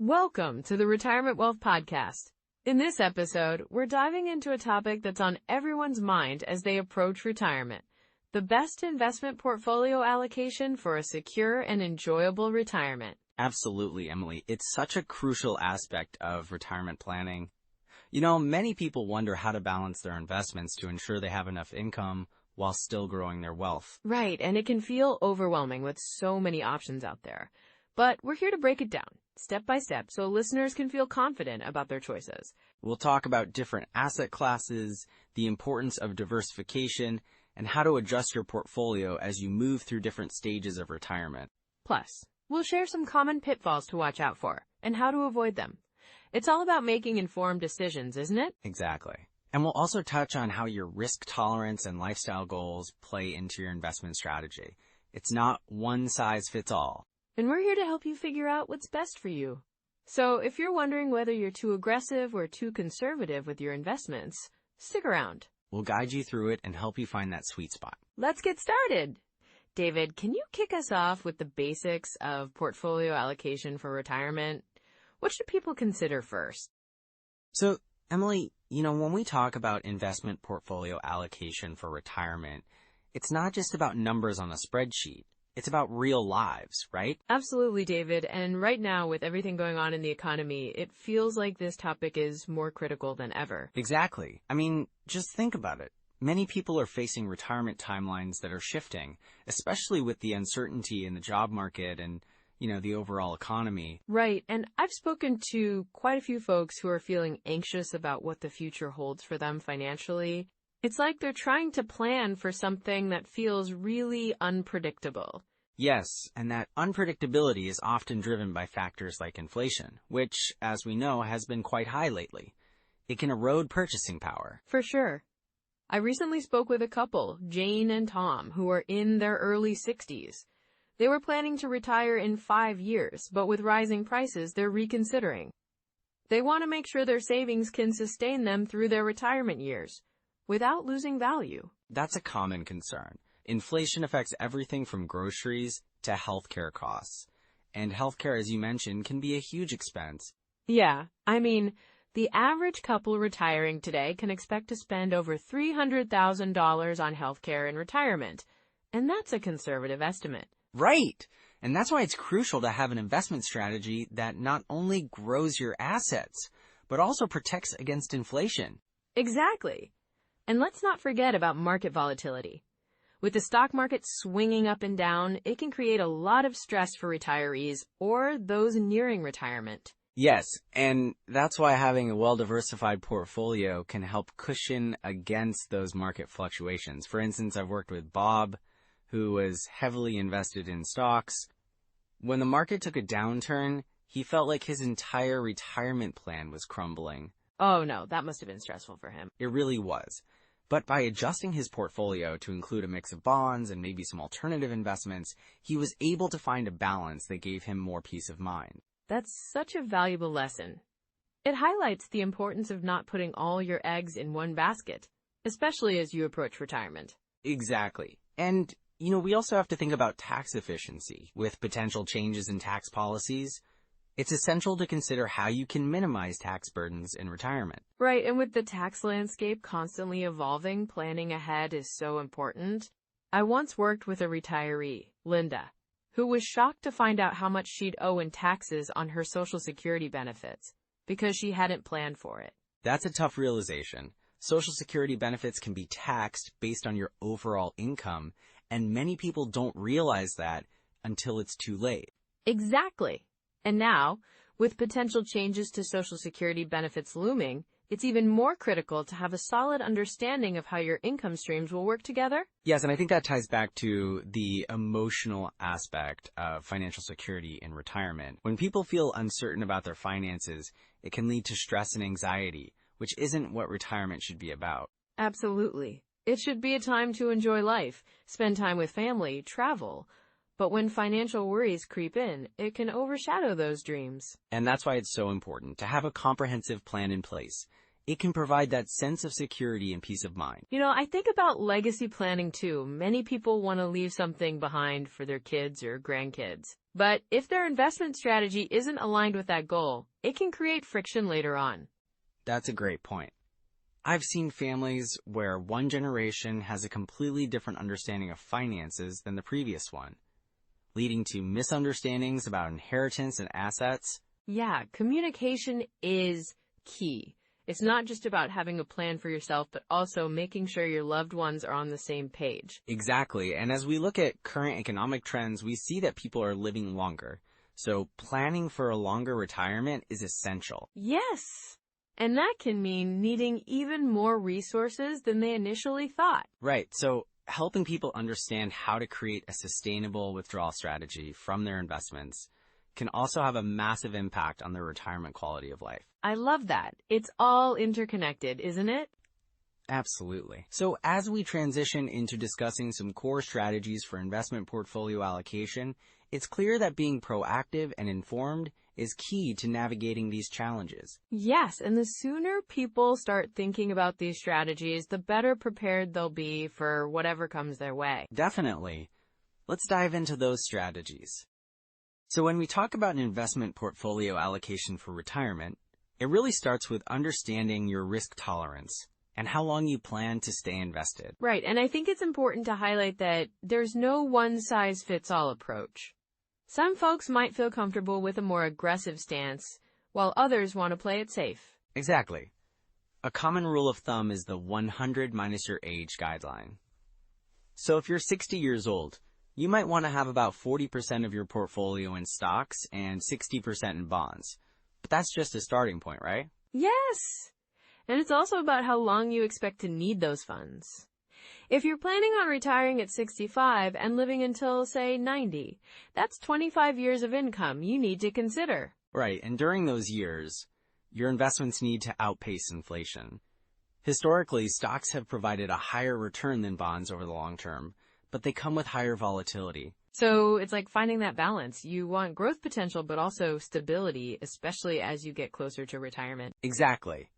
Welcome to the Retirement Wealth Podcast. In this episode, we're diving into a topic that's on everyone's mind as they approach retirement: the best investment portfolio allocation for a secure and enjoyable retirement. Absolutely, Emily. It's such a crucial aspect of retirement planning. Many people wonder how to balance their investments to ensure they have enough income while still growing their wealth. Right, and it can feel overwhelming with so many options out there. But we're here to break it down, step by step, so listeners can feel confident about their choices. We'll talk about different asset classes, the importance of diversification, and how to adjust your portfolio as you move through different stages of retirement. Plus, we'll share some common pitfalls to watch out for and how to avoid them. It's all about making informed decisions, isn't it? Exactly. And we'll also touch on how your risk tolerance and lifestyle goals play into your investment strategy. It's not one size fits all. And we're here to help you figure out what's best for you. So if you're wondering whether you're too aggressive or too conservative with your investments, stick around. We'll guide you through it and help you find that sweet spot. Let's get started. David, can you kick us off with the basics of portfolio allocation for retirement? What should people consider first? So, Emily, when we talk about investment portfolio allocation for retirement, it's not just about numbers on a spreadsheet. It's about real lives, right? Absolutely, David. And right now, with everything going on in the economy, it feels like this topic is more critical than ever. Exactly. Just think about it. Many people are facing retirement timelines that are shifting, especially with the uncertainty in the job market and, the overall economy. Right. And I've spoken to quite a few folks who are feeling anxious about what the future holds for them financially. It's like they're trying to plan for something that feels really unpredictable. Yes, and that unpredictability is often driven by factors like inflation, which, as we know, has been quite high lately. It can erode purchasing power. For sure. I recently spoke with a couple, Jane and Tom, who are in their early 60s. They were planning to retire in 5 years, but with rising prices, they're reconsidering. They want to make sure their savings can sustain them through their retirement years without losing value. That's a common concern. Inflation affects everything from groceries to healthcare costs. And healthcare, as you mentioned, can be a huge expense. Yeah, the average couple retiring today can expect to spend over $300,000 on healthcare in retirement. And that's a conservative estimate. Right. And that's why it's crucial to have an investment strategy that not only grows your assets, but also protects against inflation. Exactly. And let's not forget about market volatility. With the stock market swinging up and down, it can create a lot of stress for retirees or those nearing retirement. Yes, and that's why having a well-diversified portfolio can help cushion against those market fluctuations. For instance, I've worked with Bob, who was heavily invested in stocks. When the market took a downturn, he felt like his entire retirement plan was crumbling. Oh no, that must have been stressful for him. It really was. But by adjusting his portfolio to include a mix of bonds and maybe some alternative investments, he was able to find a balance that gave him more peace of mind. That's such a valuable lesson. It highlights the importance of not putting all your eggs in one basket, especially as you approach retirement. Exactly. And, we also have to think about tax efficiency. With potential changes in tax policies, it's essential to consider how you can minimize tax burdens in retirement. Right, and with the tax landscape constantly evolving, planning ahead is so important. I once worked with a retiree, Linda, who was shocked to find out how much she'd owe in taxes on her Social Security benefits because she hadn't planned for it. That's a tough realization. Social Security benefits can be taxed based on your overall income, and many people don't realize that until it's too late. Exactly. And now, with potential changes to Social Security benefits looming, it's even more critical to have a solid understanding of how your income streams will work together. Yes, and I think that ties back to the emotional aspect of financial security in retirement. When people feel uncertain about their finances, it can lead to stress and anxiety, which isn't what retirement should be about. Absolutely. It should be a time to enjoy life, spend time with family, travel. But when financial worries creep in, it can overshadow those dreams. And that's why it's so important to have a comprehensive plan in place. It can provide that sense of security and peace of mind. I think about legacy planning too. Many people want to leave something behind for their kids or grandkids. But if their investment strategy isn't aligned with that goal, it can create friction later on. That's a great point. I've seen families where one generation has a completely different understanding of finances than the previous one, leading to misunderstandings about inheritance and assets. Yeah, communication is key. It's not just about having a plan for yourself, but also making sure your loved ones are on the same page. Exactly. And as we look at current economic trends, we see that people are living longer. So planning for a longer retirement is essential. Yes. And that can mean needing even more resources than they initially thought. Right. So helping people understand how to create a sustainable withdrawal strategy from their investments can also have a massive impact on their retirement quality of life. I love that. It's all interconnected, isn't it? Absolutely. So as we transition into discussing some core strategies for investment portfolio allocation, it's clear that being proactive and informed is key to navigating these challenges. Yes, and the sooner people start thinking about these strategies, the better prepared they'll be for whatever comes their way. Definitely. Let's dive into those strategies. So when we talk about an investment portfolio allocation for retirement, it really starts with understanding your risk tolerance and how long you plan to stay invested. Right, and I think it's important to highlight that there's no one-size-fits-all approach. Some folks might feel comfortable with a more aggressive stance, while others want to play it safe. Exactly. A common rule of thumb is the 100 minus your age guideline. So if you're 60 years old, you might want to have about 40% of your portfolio in stocks and 60% in bonds. But that's just a starting point, right? Yes! And it's also about how long you expect to need those funds. If you're planning on retiring at 65 and living until, say, 90, that's 25 years of income you need to consider. Right, and during those years, your investments need to outpace inflation. Historically, stocks have provided a higher return than bonds over the long term, but they come with higher volatility. So it's like finding that balance. You want growth potential, but also stability, especially as you get closer to retirement. Exactly.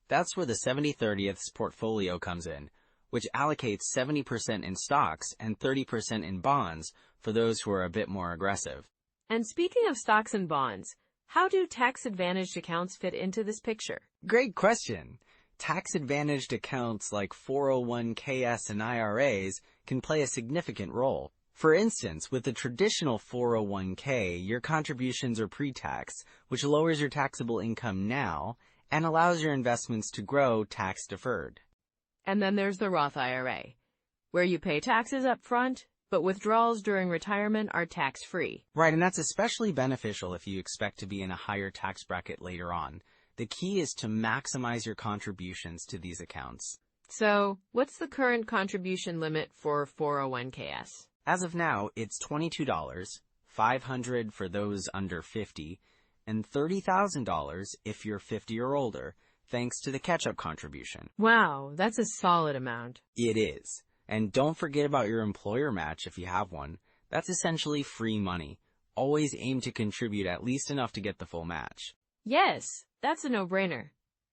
That's where the 70/30 portfolio comes in, which allocates 70% in stocks and 30% in bonds for those who are a bit more aggressive. And speaking of stocks and bonds, how do tax-advantaged accounts fit into this picture? Great question. Tax-advantaged accounts like 401ks and IRAs can play a significant role. For instance, with a traditional 401k, your contributions are pre-tax, which lowers your taxable income now and allows your investments to grow tax-deferred. And then there's the Roth IRA, where you pay taxes up front, but withdrawals during retirement are tax-free. Right, and that's especially beneficial if you expect to be in a higher tax bracket later on. The key is to maximize your contributions to these accounts. So, what's the current contribution limit for 401ks? As of now, it's $22, $500 for those under 50, and $30,000 if you're 50 or older, thanks to the catch-up contribution. Wow, that's a solid amount. It is. And don't forget about your employer match if you have one. That's essentially free money. Always aim to contribute at least enough to get the full match. Yes, that's a no-brainer.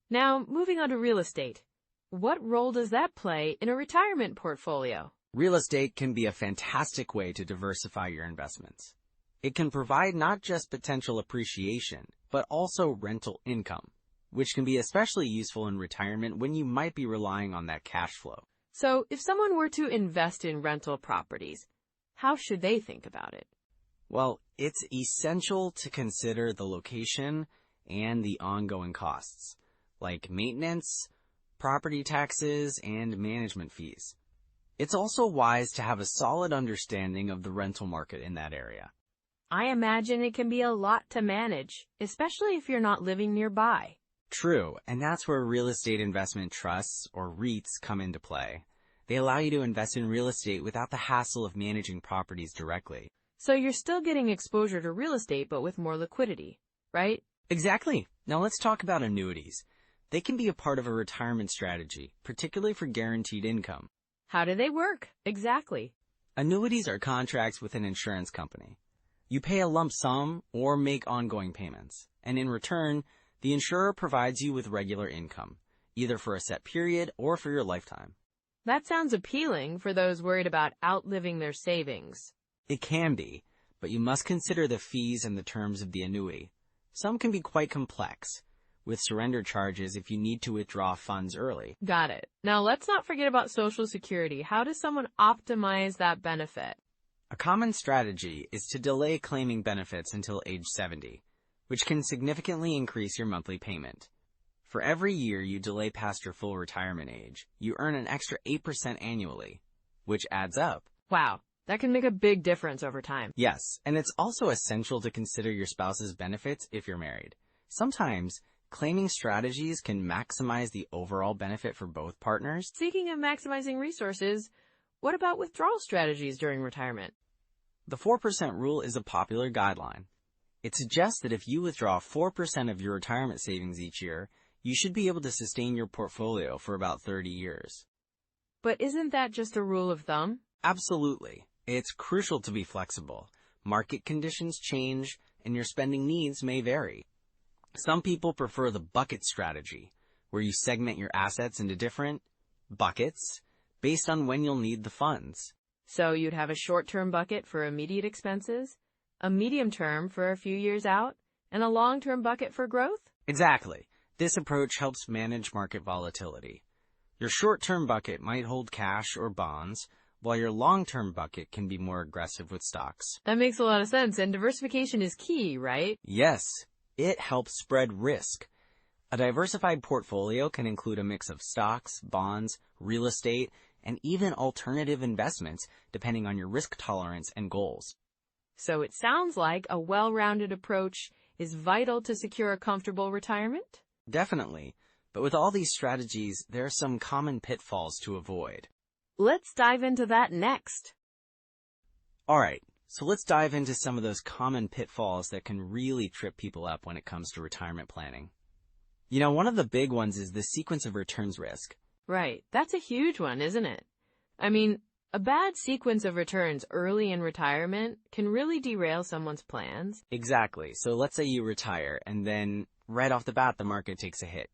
Now, moving on to real estate. What role does that play in a retirement portfolio? Real estate can be a fantastic way to diversify your investments. It can provide not just potential appreciation, but also rental income, which can be especially useful in retirement when you might be relying on that cash flow. So, if someone were to invest in rental properties, how should they think about it? Well, it's essential to consider the location and the ongoing costs, like maintenance, property taxes, and management fees. It's also wise to have a solid understanding of the rental market in that area. I imagine it can be a lot to manage, especially if you're not living nearby. True, and that's where real estate investment trusts, or REITs, come into play. They allow you to invest in real estate without the hassle of managing properties directly. So you're still getting exposure to real estate, but with more liquidity, right? Exactly. Now let's talk about annuities. They can be a part of a retirement strategy, particularly for guaranteed income. How do they work? Exactly. Annuities are contracts with an insurance company. You pay a lump sum or make ongoing payments, and in return, the insurer provides you with regular income. either for a set period or for your lifetime. That sounds appealing for those worried about outliving their savings. It can be, but you must consider the fees and the terms of the annuity. Some can be quite complex, with surrender charges if you need to withdraw funds early. Got it. Now let's not forget about Social Security. How does someone optimize that benefit? A common strategy is to delay claiming benefits until age 70, which can significantly increase your monthly payment. For every year you delay past your full retirement age, you earn an extra 8% annually, which adds up. Wow, that can make a big difference over time. Yes, and it's also essential to consider your spouse's benefits if you're married. Sometimes, claiming strategies can maximize the overall benefit for both partners. Speaking of maximizing resources, what about withdrawal strategies during retirement? The 4% rule is a popular guideline. It suggests that if you withdraw 4% of your retirement savings each year, you should be able to sustain your portfolio for about 30 years. But isn't that just a rule of thumb? Absolutely. It's crucial to be flexible. Market conditions change, and your spending needs may vary. Some people prefer the bucket strategy, where you segment your assets into different buckets based on when you'll need the funds. So you'd have a short-term bucket for immediate expenses, a medium-term for a few years out, and a long-term bucket for growth? Exactly. This approach helps manage market volatility. Your short-term bucket might hold cash or bonds, while your long-term bucket can be more aggressive with stocks. That makes a lot of sense, and diversification is key, right? Yes, it helps spread risk. A diversified portfolio can include a mix of stocks, bonds, real estate, and even alternative investments, depending on your risk tolerance and goals. So it sounds like a well-rounded approach is vital to secure a comfortable retirement? Definitely, but with all these strategies, there are some common pitfalls to avoid. Let's dive into that next. Alright, so let's dive into some of those common pitfalls that can really trip people up when it comes to retirement planning. You know, one of the big ones is the sequence of returns risk. Right, that's a huge one, isn't it? I mean, a bad sequence of returns early in retirement can really derail someone's plans. Exactly, so let's say you retire and then right off the bat the market takes a hit.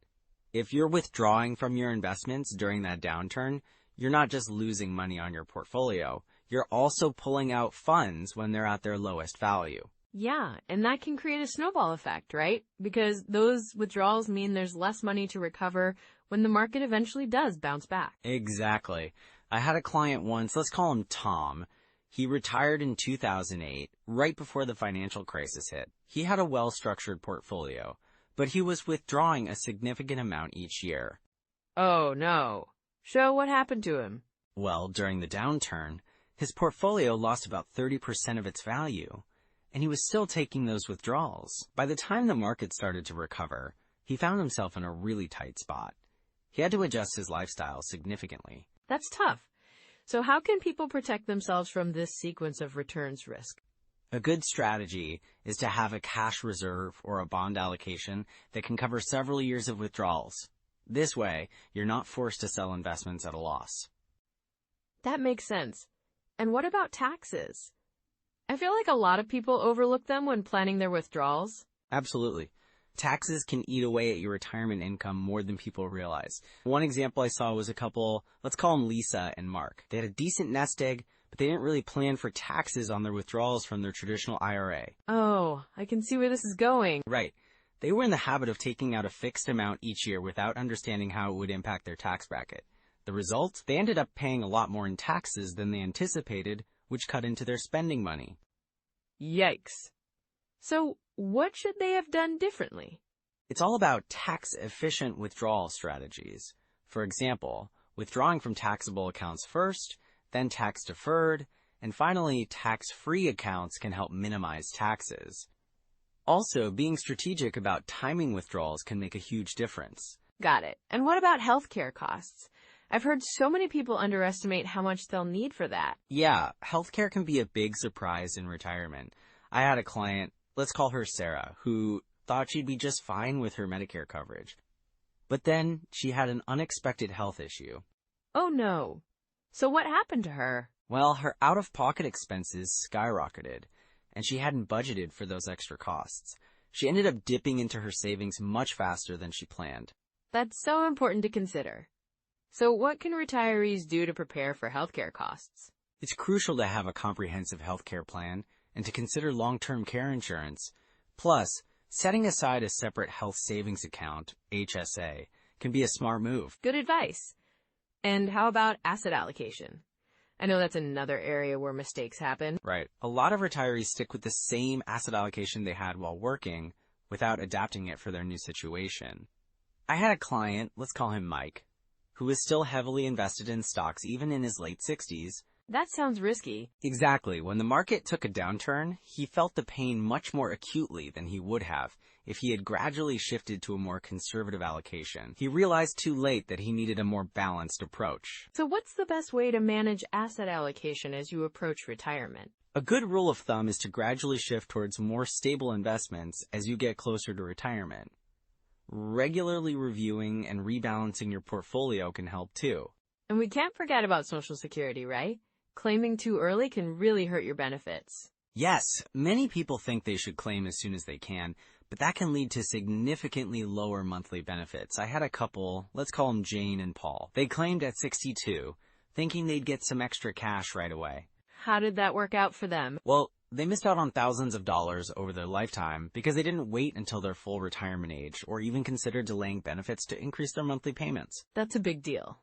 If you're withdrawing from your investments during that downturn, you're not just losing money on your portfolio, you're also pulling out funds when they're at their lowest value. Yeah, and that can create a snowball effect, right? Because those withdrawals mean there's less money to recover when the market eventually does bounce back. Exactly. I had a client once, let's call him Tom. He retired in 2008, right before the financial crisis hit. He had a well-structured portfolio, but he was withdrawing a significant amount each year. Oh, no. So what happened to him? Well, during the downturn, his portfolio lost about 30% of its value, and he was still taking those withdrawals. By the time the market started to recover, he found himself in a really tight spot. He had to adjust his lifestyle significantly. That's tough. So how can people protect themselves from this sequence of returns risk? A good strategy is to have a cash reserve or a bond allocation that can cover several years of withdrawals. This way, you're not forced to sell investments at a loss. That makes sense. And what about taxes? I feel like a lot of people overlook them when planning their withdrawals. Absolutely. Taxes can eat away at your retirement income more than people realize. One example I saw was a couple, let's call them Lisa and Mark. They had a decent nest egg, but they didn't really plan for taxes on their withdrawals from their traditional IRA. Oh, I can see where this is going. Right. They were in the habit of taking out a fixed amount each year without understanding how it would impact their tax bracket. The result? They ended up paying a lot more in taxes than they anticipated, which cut into their spending money. Yikes. So, what should they have done differently? It's all about tax-efficient withdrawal strategies. For example, withdrawing from taxable accounts first, then tax-deferred, and finally tax-free accounts can help minimize taxes. Also, being strategic about timing withdrawals can make a huge difference. Got it. And what about healthcare costs? I've heard so many people underestimate how much they'll need for that. Yeah, healthcare can be a big surprise in retirement. I had a client, let's call her Sarah, who thought she'd be just fine with her Medicare coverage. But then she had an unexpected health issue. Oh no. So what happened to her? Well, her out-of-pocket expenses skyrocketed, and she hadn't budgeted for those extra costs. She ended up dipping into her savings much faster than she planned. That's so important to consider. So what can retirees do to prepare for healthcare costs? It's crucial to have a comprehensive healthcare plan and to consider long-term care insurance. Plus, setting aside a separate health savings account, HSA, can be a smart move. Good advice. And how about asset allocation? I know that's another area where mistakes happen. Right. A lot of retirees stick with the same asset allocation they had while working without adapting it for their new situation. I had a client, let's call him Mike, who was still heavily invested in stocks even in his late 60s. That sounds risky. Exactly. When the market took a downturn, he felt the pain much more acutely than he would have if he had gradually shifted to a more conservative allocation. He realized too late that he needed a more balanced approach. So what's the best way to manage asset allocation as you approach retirement? A good rule of thumb is to gradually shift towards more stable investments as you get closer to retirement. Regularly reviewing and rebalancing your portfolio can help too. And we can't forget about Social Security, right? Claiming too early can really hurt your benefits. Yes, many people think they should claim as soon as they can, but that can lead to significantly lower monthly benefits. I had a couple, let's call them Jane and Paul. They claimed at 62, thinking they'd get some extra cash right away. How did that work out for them? Well, they missed out on thousands of dollars over their lifetime because they didn't wait until their full retirement age or even consider delaying benefits to increase their monthly payments. That's a big deal.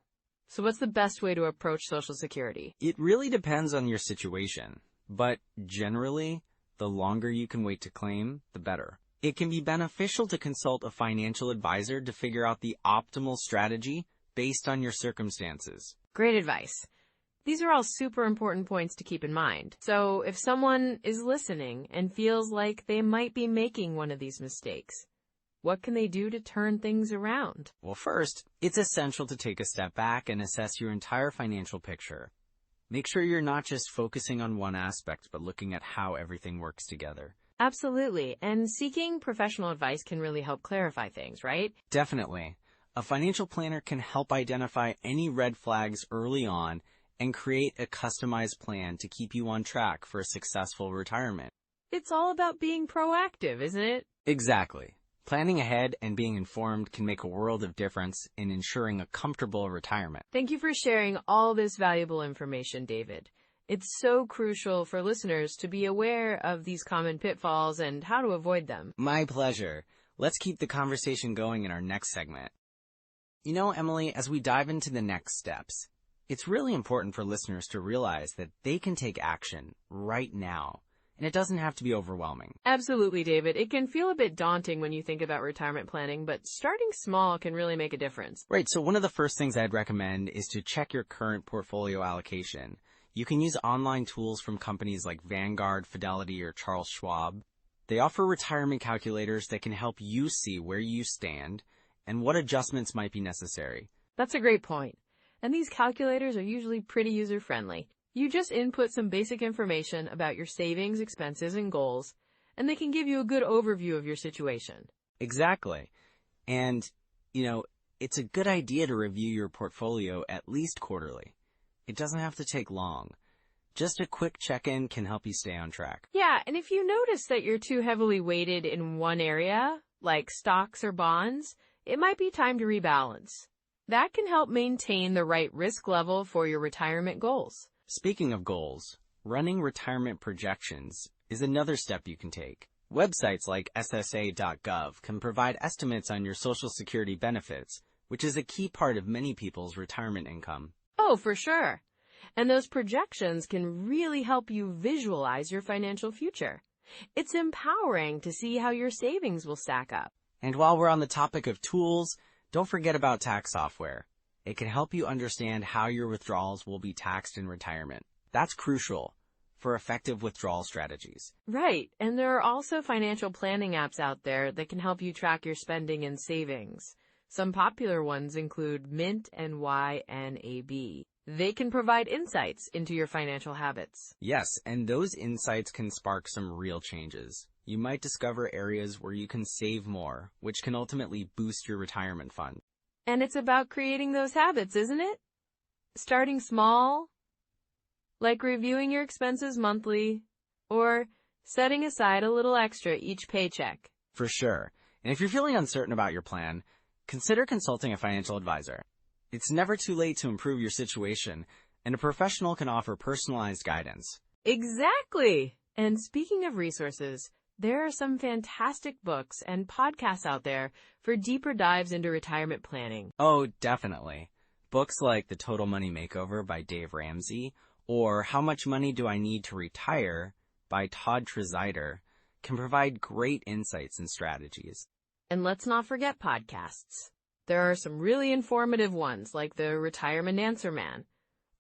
So what's the best way to approach Social Security? It really depends on your situation, but generally, the longer you can wait to claim, the better. It can be beneficial to consult a financial advisor to figure out the optimal strategy based on your circumstances. Great advice. These are all super important points to keep in mind. So if someone is listening and feels like they might be making one of these mistakes, what can they do to turn things around? Well, first, it's essential to take a step back and assess your entire financial picture. Make sure you're not just focusing on one aspect, but looking at how everything works together. Absolutely. And seeking professional advice can really help clarify things, right? Definitely. A financial planner can help identify any red flags early on and create a customized plan to keep you on track for a successful retirement. It's all about being proactive, isn't it? Exactly. Planning ahead and being informed can make a world of difference in ensuring a comfortable retirement. Thank you for sharing all this valuable information, David. It's so crucial for listeners to be aware of these common pitfalls and how to avoid them. My pleasure. Let's keep the conversation going in our next segment. You know, Emily, as we dive into the next steps, it's really important for listeners to realize that they can take action right now. And it doesn't have to be overwhelming. Absolutely, David. It can feel a bit daunting when you think about retirement planning, but starting small can really make a difference. Right, so one of the first things I'd recommend is to check your current portfolio allocation. You can use online tools from companies like Vanguard, Fidelity, or Charles Schwab. They offer retirement calculators that can help you see where you stand and what adjustments might be necessary. That's a great point. And these calculators are usually pretty user-friendly. You just input some basic information about your savings, expenses, and goals, and they can give you a good overview of your situation. Exactly. And, it's a good idea to review your portfolio at least quarterly. It doesn't have to take long. Just a quick check-in can help you stay on track. Yeah, and if you notice that you're too heavily weighted in one area, like stocks or bonds, it might be time to rebalance. That can help maintain the right risk level for your retirement goals. Speaking of goals, running retirement projections is another step you can take. Websites like SSA.gov can provide estimates on your Social Security benefits, which is a key part of many people's retirement income. Oh, for sure. And those projections can really help you visualize your financial future. It's empowering to see how your savings will stack up. And while we're on the topic of tools, don't forget about tax software. It can help you understand how your withdrawals will be taxed in retirement. That's crucial for effective withdrawal strategies. Right. And there are also financial planning apps out there that can help you track your spending and savings. Some popular ones include Mint and YNAB. They can provide insights into your financial habits. Yes, and those insights can spark some real changes. You might discover areas where you can save more, which can ultimately boost your retirement fund. And it's about creating those habits, isn't it? Starting small, like reviewing your expenses monthly, or setting aside a little extra each paycheck. For sure. And if you're feeling uncertain about your plan, consider consulting a financial advisor. It's never too late to improve your situation, and a professional can offer personalized guidance. Exactly! And speaking of resources, there are some fantastic books and podcasts out there for deeper dives into retirement planning. Oh, definitely. Books like The Total Money Makeover by Dave Ramsey or How Much Money Do I Need to Retire by Todd Tresidder can provide great insights and strategies. And let's not forget podcasts. There are some really informative ones like The Retirement Answer Man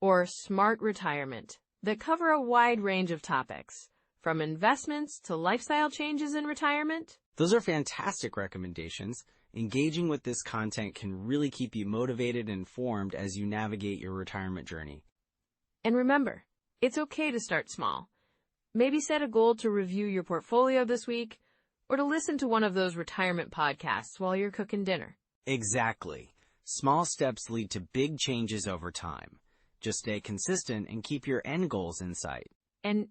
or Smart Retirement that cover a wide range of topics, from investments to lifestyle changes in retirement. Those are fantastic recommendations. Engaging with this content can really keep you motivated and informed as you navigate your retirement journey. And remember, it's okay to start small. Maybe set a goal to review your portfolio this week or to listen to one of those retirement podcasts while you're cooking dinner. Exactly. Small steps lead to big changes over time. Just stay consistent and keep your end goals in sight. And,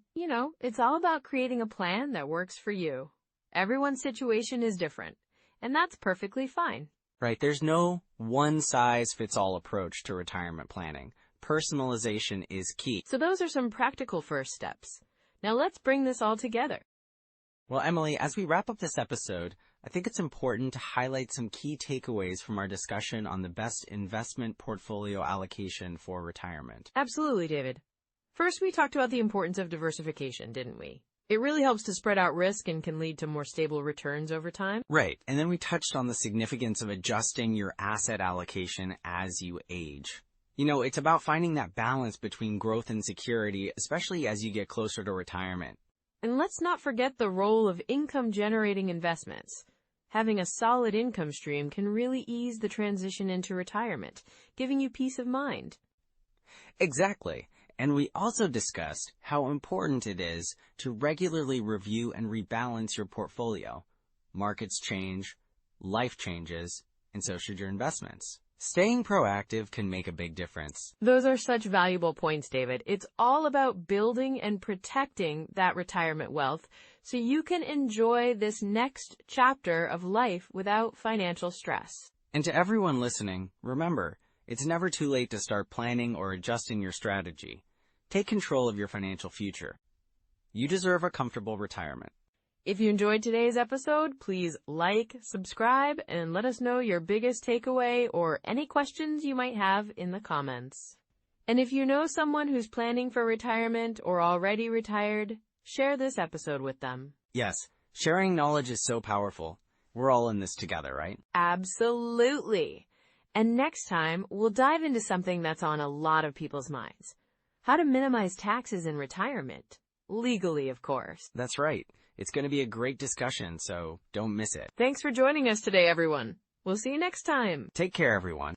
it's all about creating a plan that works for you. Everyone's situation is different, and that's perfectly fine. Right, there's no one-size-fits-all approach to retirement planning. Personalization is key. So those are some practical first steps. Now let's bring this all together. Well, Emily, as we wrap up this episode, I think it's important to highlight some key takeaways from our discussion on the best investment portfolio allocation for retirement. Absolutely, David. First, we talked about the importance of diversification, didn't we? It really helps to spread out risk and can lead to more stable returns over time. Right. And then we touched on the significance of adjusting your asset allocation as you age. It's about finding that balance between growth and security, especially as you get closer to retirement. And let's not forget the role of income-generating investments. Having a solid income stream can really ease the transition into retirement, giving you peace of mind. Exactly. And we also discussed how important it is to regularly review and rebalance your portfolio. Markets change, life changes, and so should your investments. Staying proactive can make a big difference. Those are such valuable points, David. It's all about building and protecting that retirement wealth so you can enjoy this next chapter of life without financial stress. And to everyone listening, remember, it's never too late to start planning or adjusting your strategy. Take control of your financial future. You deserve a comfortable retirement. If you enjoyed today's episode, please like, subscribe, and let us know your biggest takeaway or any questions you might have in the comments. And if you know someone who's planning for retirement or already retired, share this episode with them. Yes, sharing knowledge is so powerful. We're all in this together, right? Absolutely. And next time, we'll dive into something that's on a lot of people's minds. How to minimize taxes in retirement. Legally, of course. That's right. It's going to be a great discussion, so don't miss it. Thanks for joining us today, everyone. We'll see you next time. Take care, everyone.